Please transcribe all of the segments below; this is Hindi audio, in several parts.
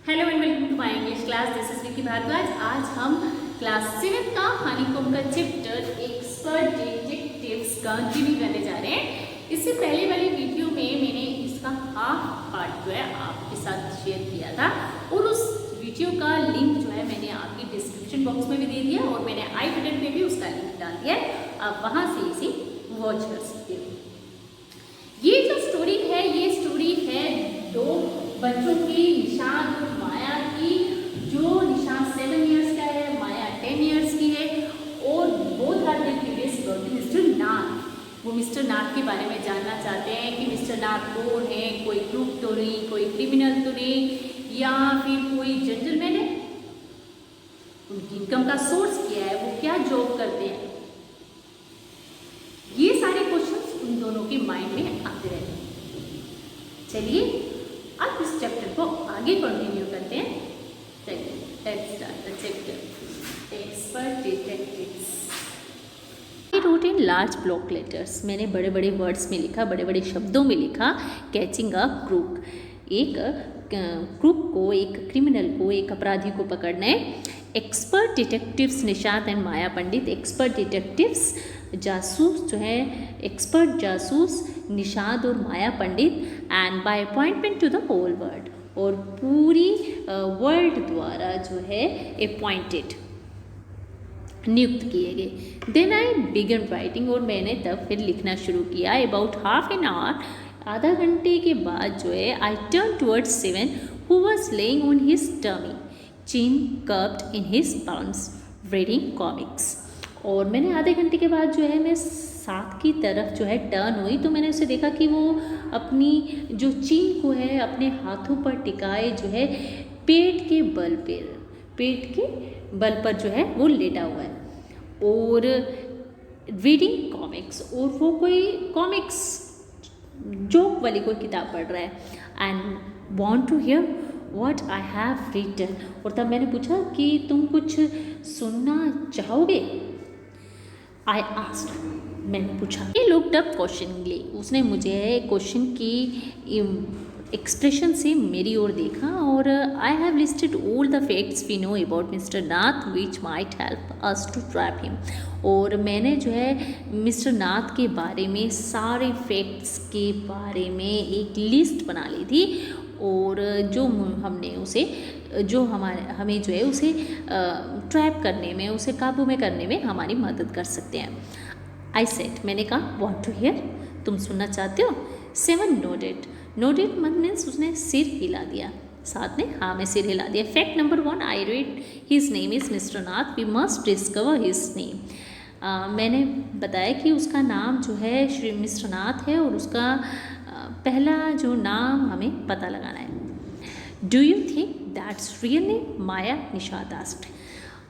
Hello and welcome to my English class. This is Vicky Bhardwaj. आज हम क्लास 7 का हनीकॉम्ब का चैप्टर एक्सपर्ट डिटेक्टिव्स कंटिन्यू करने जा रहे हैं। इससे पहले वाली वीडियो में मैंने इसका हाफ पार्ट जो है आपके साथ शेयर किया था और उस वीडियो का लिंक जो है मैंने आपकी डिस्क्रिप्शन बॉक्स में भी दे दिया और मैंने आई बटन पे भी उसका लिंक डाल दिया है। आप वहाँ से इसे वॉच कर सकते हो। ये जो स्टोरी है ये स्टोरी है दो बच्चों की, निशाद और माया की। जो निशाद 7 इयर्स का है, माया 10 इयर्स की है और both are curious about mister Nath. वो मिस्टर नाथ के बारे में जानना चाहते हैं कि मिस्टर नाथ कौन है, कोई क्रूक तो नहीं, कोई क्रिमिनल तो नहीं या फिर कोई जेंटलमैन है, उनकी इनकम का सोर्स क्या है, वो क्या जॉब करते हैं। ये सारे क्वेश्चंस उन दोनों के माइंड में आते रहते हैं। चलिए अब इस चैप्टर को आगे कंटिन्यू करते हैं। चलिए let's start the chapter expert detectives. I wrote in large block letters. मैंने बड़े बड़े वर्ड्स में लिखा, बड़े बड़े शब्दों में लिखा कैचिंग अ क्रूक। एक क्रूक को, एक क्रिमिनल को, एक अपराधी को पकड़ना है। Expert detectives Nishat and Maya Pandit. Expert detectives जासूस जो है, एक्सपर्ट जासूस निशाद और Maya Pandit and by appointment to the whole world, और पूरी वर्ल्ड द्वारा जो है अपॉइंटेड, नियुक्त किए गए। देन आई बिगन राइटिंग, और मैंने तब फिर लिखना शुरू किया। अबाउट हाफ एन आवर, आधा घंटे के बाद जो है I turn towards seven who was lying on his tummy, chin curved in his palms, reading comics. और मैंने आधे घंटे के बाद जो है मैं 7 की तरफ जो है टर्न हुई तो मैंने उसे देखा कि वो अपनी जो चीन को है अपने हाथों पर टिकाए जो है पेट के बल पर जो है वो लेटा हुआ है और रीडिंग कॉमिक्स, और वो कोई कॉमिक्स जोक वाली कोई किताब पढ़ रहा है। And want to hear what I have written, और तब मैंने पूछा कि तुम कुछ सुनना चाहोगे। आई आस्क्ड, मैंने पूछा। ही लुक्ड अप क्वेश्चनिंगली, उसने मुझे क्वेश्चन की एक्सप्रेशन से मेरी ओर देखा। और I have listed all the facts we know about mister Nath which might help us to trap him, और मैंने जो है मिस्टर नाथ के बारे में सारे फैक्ट्स के बारे में एक लिस्ट बना ली थी और जो हमने उसे जो हमें जो है उसे ट्रैप करने में, उसे काबू में करने में हमारी मदद कर सकते हैं। आई सेड, मैंने कहा वॉन्ट टू हियर, तुम सुनना चाहते हो। 7 नोडेड, नोडेड मीन्स उसने सिर हिला दिया। 7 ने हाँ में सिर हिला दिया। Fact number 1, I read his name is mister Nath, we must discover his name. मैंने बताया कि उसका नाम जो है श्री मिस्टर नाथ है और उसका पहला जो नाम हमें पता लगाना है। Do you think that's real name, Maya Nishad asked.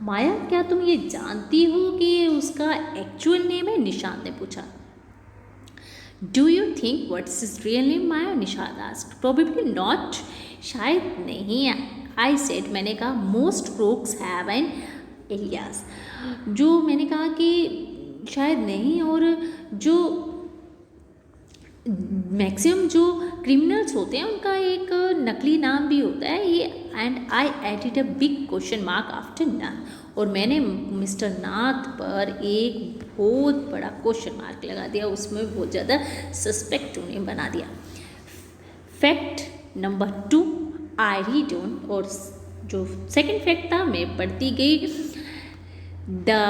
Maya, क्या तुम ये जानती हो कि उसका एक्चुअल नेम है, निशाद ने पूछा। Do you think what's his real name, Maya Nishad asked. Probably not, शायद नहीं। आई सेड, मैंने कहा most crooks have an alias, जो मैंने कहा कि शायद नहीं, और जो मैक्सिमम जो क्रिमिनल्स होते हैं उनका एक नकली नाम भी होता है ये। And I added a big question mark after Nath, और मैंने मिस्टर नाथ पर एक बहुत बड़ा क्वेश्चन मार्क लगा दिया, उसमें बहुत ज़्यादा सस्पेक्ट उन्हें बना दिया। Fact number 2, I read on, और जो सेकंड फैक्ट था मैं पढ़ती गई। The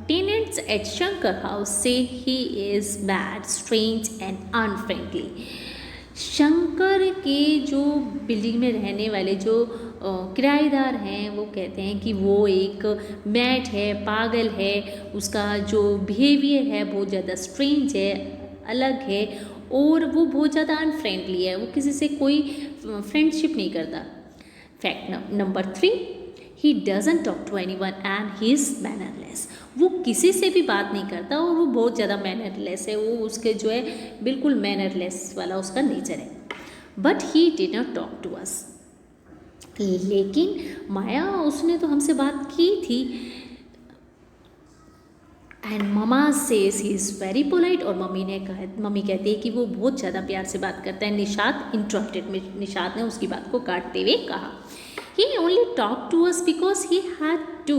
tenants at Shankar house say he is bad, strange and unfriendly. Shankar के जो बिल्डिंग में रहने वाले जो किराएदार हैं वो कहते हैं कि वो एक मैड है, पागल है, उसका जो बिहेवियर है बहुत ज़्यादा स्ट्रेंज है, अलग है, और वो बहुत ज़्यादा अनफ्रेंडली है, वो किसी से कोई फ्रेंडशिप नहीं करता। Fact number 3, he doesn't talk to anyone and he is mannerless. वो किसी से भी बात नहीं करता और वो बहुत ज़्यादा मैनरलेस है, वो उसके जो है बिल्कुल मैनरलेस वाला उसका नेचर है। But he did not talk to us, लेकिन माया उसने तो हमसे बात की थी। And mama says he is very polite, और मम्मी कहती है कि वो बहुत ज़्यादा प्यार से बात करता है। निशाद इंटरप्टेड, निशाद ने उसकी बात को काटते हुए कहा। He only talk to us because he had to.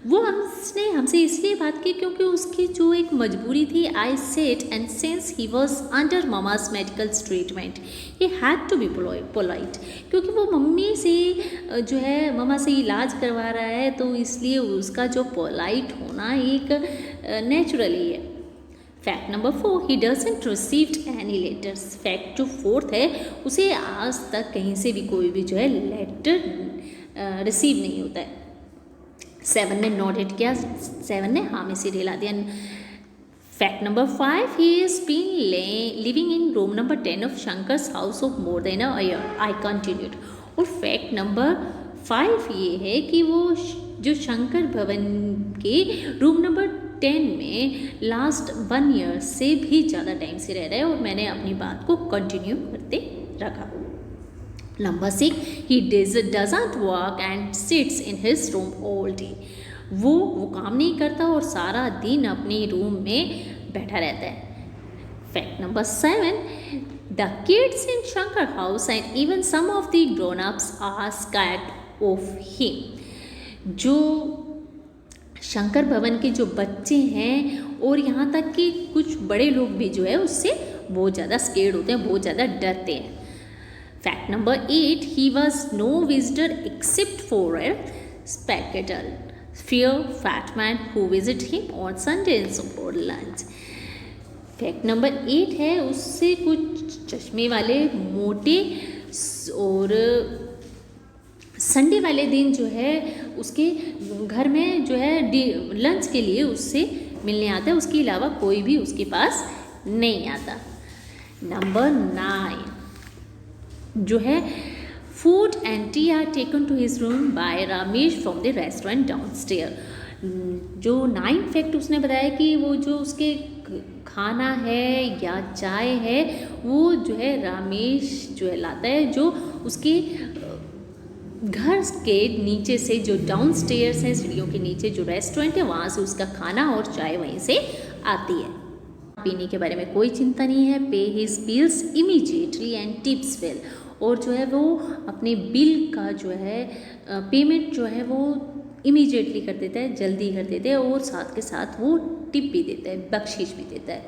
वो हमसे इसलिए बात की क्योंकि उसकी जो एक मजबूरी थी। I said and since he was under mama's medical treatment he had to be polite, क्योंकि वो मम्मी से जो है ममा से इलाज करवा रहा है, तो इसलिए उसका जो पोलाइट होना एक नेचुरली है। Fact number 4, he doesn't received any letters. Fact जो 4th है, उसे आज तक कहीं से भी कोई भी जो है लेटर रिसीव नहीं होता है। 7 ने नोटेड किया, 7 ने हाँ में से हिला दिया। Fact number 5, he is been living in room number 10 of Shankar's house of more than a year. I continued. और फैक्ट नंबर 5 ये है कि वो जो शंकर भवन के रूम नंबर 10 में लास्ट 1 ईयर से भी ज़्यादा टाइम से रह रहा है, और मैंने अपनी बात को कंटिन्यू करते रखा। Number 6, he doesn't work and sits in his room all day. वो काम नहीं करता और सारा दिन अपने रूम में बैठा रहता है। Fact number 7, the kids in Shankar house and even some of the grown ups are scared of him. जो शंकर भवन के जो बच्चे हैं और यहाँ तक कि कुछ बड़े लोग भी जो है उससे बहुत ज़्यादा स्केर्ड होते हैं, बहुत ज़्यादा डरते हैं। Fact number 8, he was no visitor except for a spectacle fear fat man who visit him on Sundays for lunch। Fact number 8 है, उससे कुछ चश्मे वाले मोटे और संडे वाले दिन जो है उसके घर में जो है लंच के लिए उससे मिलने आता है, उसके अलावा कोई भी उसके पास नहीं आता। नंबर 9 जो है, food and tea are taken to his room by Ramesh from the restaurant downstair. जो 9 फैक्ट उसने बताया कि वो जो उसके खाना है या चाय है वो जो है रमेश जो है लाता है, जो उसके घर के नीचे से जो डाउनस्टेयर्स है, सीढ़ियों के नीचे जो रेस्टोरेंट है वहाँ से उसका खाना और चाय वहीं से आती है। पीने के बारे में कोई चिंता नहीं है। पे his bills immediately and tips well. और जो है वो अपने बिल का जो है पेमेंट जो है वो इमीडिएटली कर देता है, जल्दी कर देता है, और साथ के साथ वो टिप भी देता है, बख्शिश भी देता है।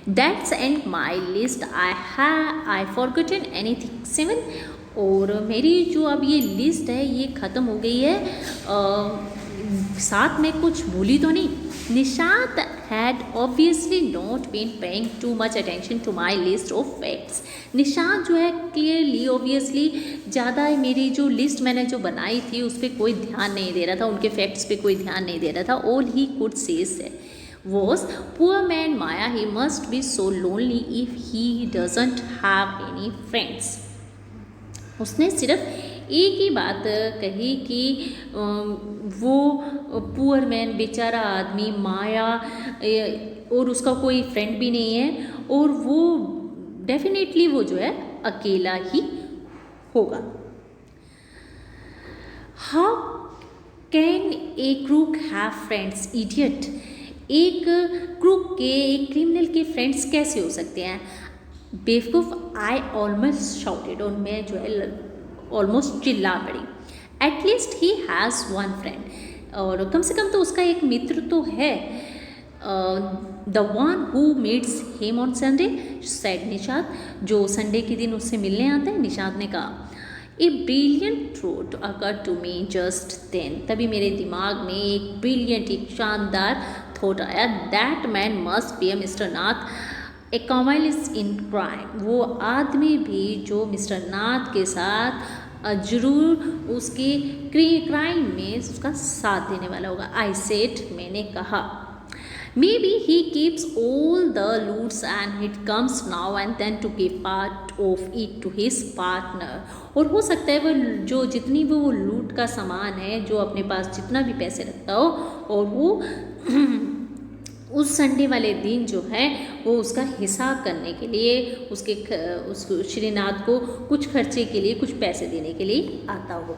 That's and my list. I forgotten anything 7। और मेरी जो अब ये लिस्ट है ये ख़त्म हो गई है, साथ में कुछ भूली तो नहीं। Nishat had obviously not been paying too much attention to my list of facts। Nishat जो है clearly obviously ज़्यादा मेरी जो लिस्ट मैंने जो बनाई थी उस पर कोई ध्यान नहीं दे रहा था, उनके फैक्ट्स पे कोई ध्यान नहीं दे रहा था। All he could say was, poor man Maya, he must be so lonely if he doesn't have any friends। उसने सिर्फ एक ही बात कही कि वो पुअर मैन बेचारा आदमी माया और उसका कोई फ्रेंड भी नहीं है, और वो डेफिनेटली वो जो है अकेला ही होगा। How can a crook have friends idiot. एक क्रूक के, एक क्रिमिनल के फ्रेंड्स कैसे हो सकते हैं? बेवकूफ़। I almost shouted. और मैं जो है ऑलमोस्ट चिल्ला पड़ी। At least he has one friend. और कम से कम तो उसका एक मित्र तो है। The one who meets him on Sunday, said Nishat. जो संडे के दिन उससे मिलने आता है। निशात ने कहा। A brilliant thought occurred to me just then. तभी मेरे दिमाग में एक ब्रिलियंट, एक शानदार थॉट आया। That man must be a mister Nath, accomplice in crime. वो आदमी भी जो मिस्टर नाथ के साथ जरूर उसके क्राइम में उसका साथ देने वाला होगा। आई सेड, मैंने कहा। Maybe he keeps all the loots and it comes now and then to give part of it to his partner. और हो सकता है वो जो जितनी भी वो लूट का सामान है, जो अपने पास जितना भी पैसे रखता हो, और वो उस संडे वाले दिन जो है वो उसका हिसाब करने के लिए उस श्रीनाथ को कुछ खर्चे के लिए, कुछ पैसे देने के लिए आता हो।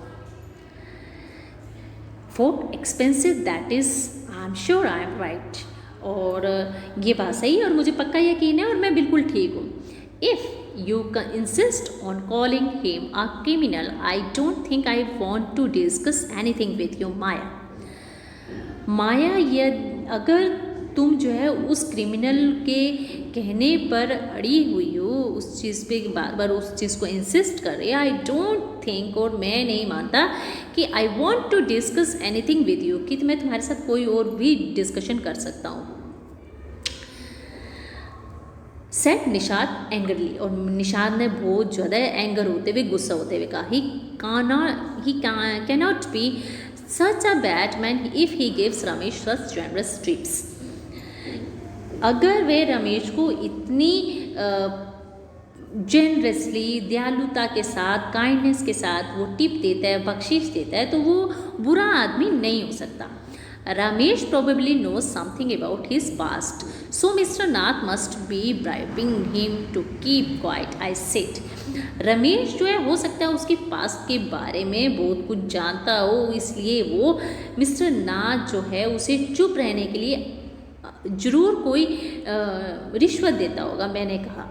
For expensive that is, I am sure I am right. और ये बात सही है और मुझे पक्का यकीन है और मैं बिल्कुल ठीक हूँ। If you insist on calling him a criminal, I don't think I want to discuss anything with you, Maya. माया, ये अगर तुम जो है उस क्रिमिनल के कहने पर अड़ी हुई हो, उस चीज़ पे बार बार उस चीज़ को इंसिस्ट कर रही है, आई डोंट थिंक, और मैं नहीं मानता कि I want to discuss anything with you, कि मैं तुम्हारे साथ कोई और भी डिस्कशन कर सकता हूँ, सेड निशाद एंगरली। और निशाद ने बहुत ज़्यादा एंगर होते हुए, गुस्सा होते हुए कहा, ही cannot be such a bad man if he gives Ramesh such generous tips. अगर वे रमेश को इतनी जेनरसली, दयालुता के साथ, काइंडनेस के साथ वो टिप देता है, बख्शिश देता है, तो वो बुरा आदमी नहीं हो सकता। Ramesh probably knows something about his past, so Mr. Nath must be bribing him to keep quiet, I said. Ramesh जो है हो सकता है उसके पास्ट के बारे में बहुत कुछ जानता हो, इसलिए वो मिस्टर नाथ जो है उसे चुप रहने के लिए जरूर कोई रिश्वत देता होगा, मैंने कहा।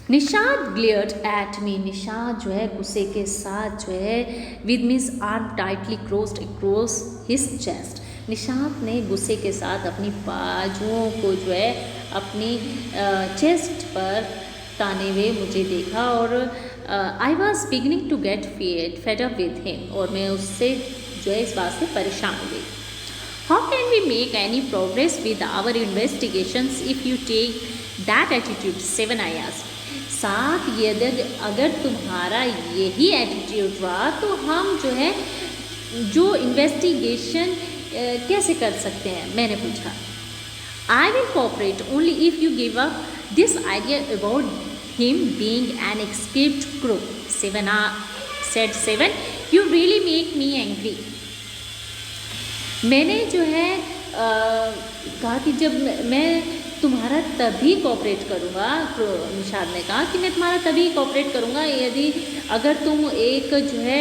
Nishad glared at me. Nishad जो है गुस्से के साथ जो है विद मीज arm tightly crossed across his chest. Nishad ने गुस्से के साथ अपनी बाजुओं को जो है अपनी चेस्ट पर ताने हुए मुझे देखा, और I was beginning to get fed up with him, और मैं उससे जो है इस बात से परेशान हो गई। How can we make any progress with our investigations if you take that attitude, 7 I asked। साथ यदि अगर तुम्हारा यही एटीट्यूड रहा तो हम जो है जो इन्वेस्टिगेशन कैसे कर सकते हैं, मैंने पूछा। I will cooperate only if you give up this idea about him being an escaped crew, said 7। You really make me angry. मैंने जो है कहा कि जब मैं तुम्हारा तभी कोऑपरेट करूँगा, निशाद ने कहा कि मैं तुम्हारा तभी कोऑपरेट करूँगा यदि अगर तुम एक जो है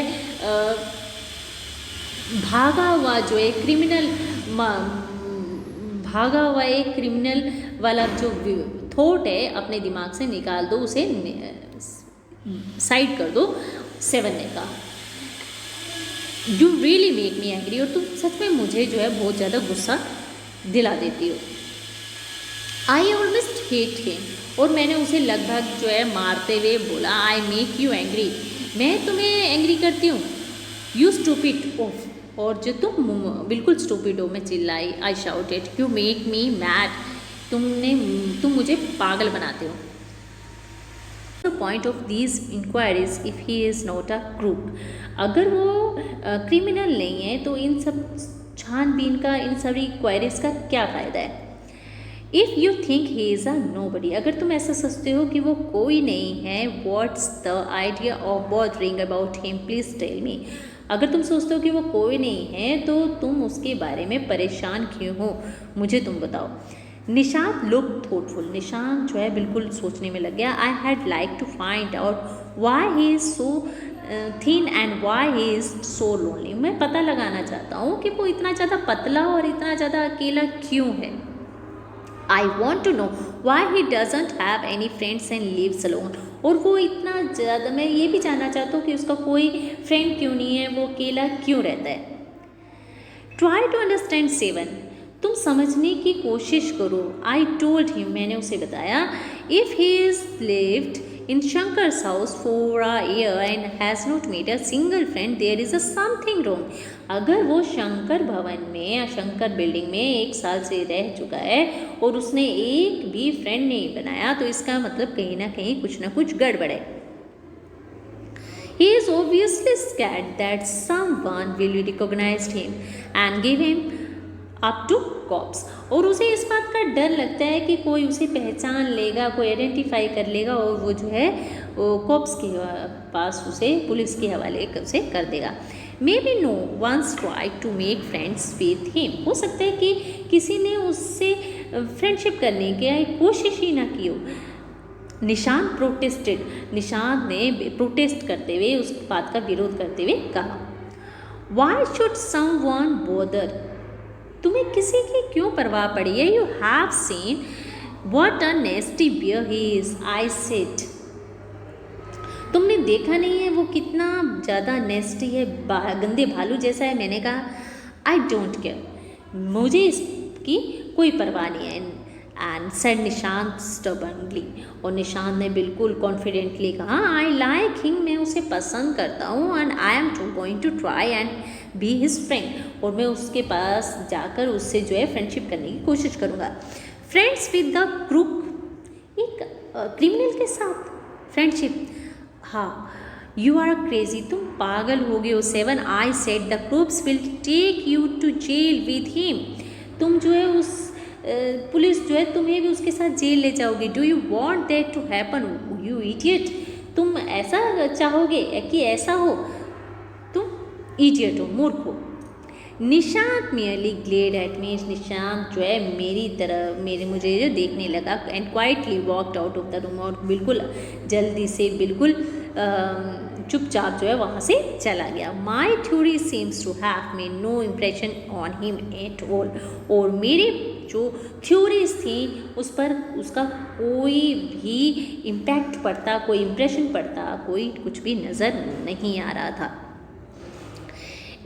भागा हुआ जो एक क्रिमिनल वाला जो थॉट है अपने दिमाग से निकाल दो, उसे साइड कर दो, 7 ने कहा। You really make me angry, और तुम सच में मुझे जो है बहुत ज़्यादा गुस्सा दिला देती हो। आई ऑलमोस्ट हेट हिम, और मैंने उसे लगभग जो है मारते हुए बोला, आई मेक यू एंग्री, मैं तुम्हें एंग्री करती हूँ। यू स्टूपिड, ओफ, और जो तुम बिल्कुल स्टूपिड हो, मैं चिल्लाई। I shouted, you make me mad, तुम मुझे पागल बनाते हो। The point of these inquiries if he is not a crook, अगर वो क्रिमिनल नहीं है तो इन सब छानबीन का, इन सभी क्वायरीज का क्या फ़ायदा है। If you think he is a nobody, अगर तुम ऐसा सोचते हो कि वो कोई नहीं है, what's the idea of bothering about him, please tell me. अगर तुम सोचते हो कि वो कोई नहीं है तो तुम उसके बारे में परेशान क्यों हो, मुझे तुम बताओ। निशाद लुक थॉटफुल, निशाद जो है बिल्कुल सोचने में लग गया। I had like to find out why he is so thin and why he is so lonely. मैं पता लगाना चाहता हूँ कि वो इतना ज़्यादा पतला और इतना ज़्यादा अकेला क्यों है। I want to know why he doesn't have any friends and lives alone, और वो इतना ज़्यादा, मैं ये भी जानना चाहता हूँ कि उसका कोई फ्रेंड क्यों नहीं है, वो अकेला क्यों रहता है। Try to understand 7, तुम समझने की कोशिश करो। I told him, मैंने उसे बताया, if he is lived in Shankar's house for a year and has not made a single friend, there is a something wrong. अगर वो शंकर भवन में या शंकर बिल्डिंग में 1 साल से रह चुका है और उसने एक भी फ्रेंड नहीं बनाया, तो इसका मतलब कहीं ना कहीं कुछ ना कुछ गड़बड़ है। He is obviously scared that someone will recognize him and give him up to cops, और उसे इस बात का डर लगता है कि कोई उसे पहचान लेगा, कोई आइडेंटिफाई कर लेगा, और वो जो है वो कॉप्स के पास उसे, पुलिस के हवाले उसे कर देगा। Maybe no once try to make friends with him, हो सकता है कि किसी ने उससे फ्रेंडशिप करने की कोशिश ही ना की हो। निशान प्रोटेस्टेड, निशान ने प्रोटेस्ट करते हुए, उस बात का विरोध करते हुए कहा, वाई शुड समवन बॉदर, तुम्हें किसी की क्यों परवाह पड़ी है। You have seen What a nasty bear he is, I said. तुमने देखा नहीं है वो कितना ज़्यादा नेस्टी है, गंदे भालू जैसा है, मैंने कहा। आई डोंट केयर, मुझे इसकी कोई परवाह नहीं है। एंड सेड निशांत स्टबर्नली, और निशांत ने बिल्कुल कॉन्फिडेंटली कहा, आई लाइक हिम, मैं उसे पसंद करता हूँ, and I am going to try and be his friend, और मैं उसके पास जाकर उससे जो है फ्रेंडशिप करने की कोशिश करूँगा। फ्रेंड्स विद द क्रूक, एक क्रिमिनल के साथ फ्रेंडशिप, हाँ, यू आर क्रेजी, तुम पागल हो गए हो। 7, I said the crooks will take you to jail with him, तुम जो है उस पुलिस जो है तुम्हें भी उसके साथ जेल ले जाओगे। Do you want that to happen you idiot, तुम ऐसा चाहोगे कि ऐसा हो, तुम इडियट हो, मूर्ख हो। Nishant merely glared at me, Nishant जो है मेरी तरफ मुझे जो देखने लगा, and quietly walked out of the room, और बिल्कुल जल्दी से बिल्कुल चुपचाप जो है वहाँ से चला गया। My theory seems to have made no impression on him at all, और मेरे जो थ्योरीज थी उस पर उसका कोई भी इम्पैक्ट पड़ता, कोई इम्प्रेशन पड़ता, कोई कुछ भी नज़र नहीं आ रहा था।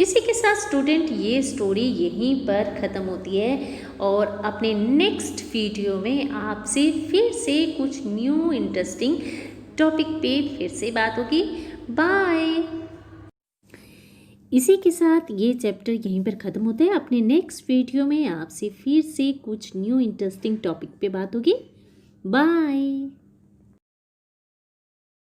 इसी के साथ स्टूडेंट ये स्टोरी यहीं पर ख़त्म होती है, और अपने नेक्स्ट वीडियो में आपसे फिर से कुछ न्यू इंटरेस्टिंग टॉपिक पे फिर से बात होगी। बाय। इसी के साथ ये चैप्टर यहीं पर ख़त्म होता है। अपने नेक्स्ट वीडियो में आपसे फिर से कुछ न्यू इंटरेस्टिंग टॉपिक पे बात होगी। बाय।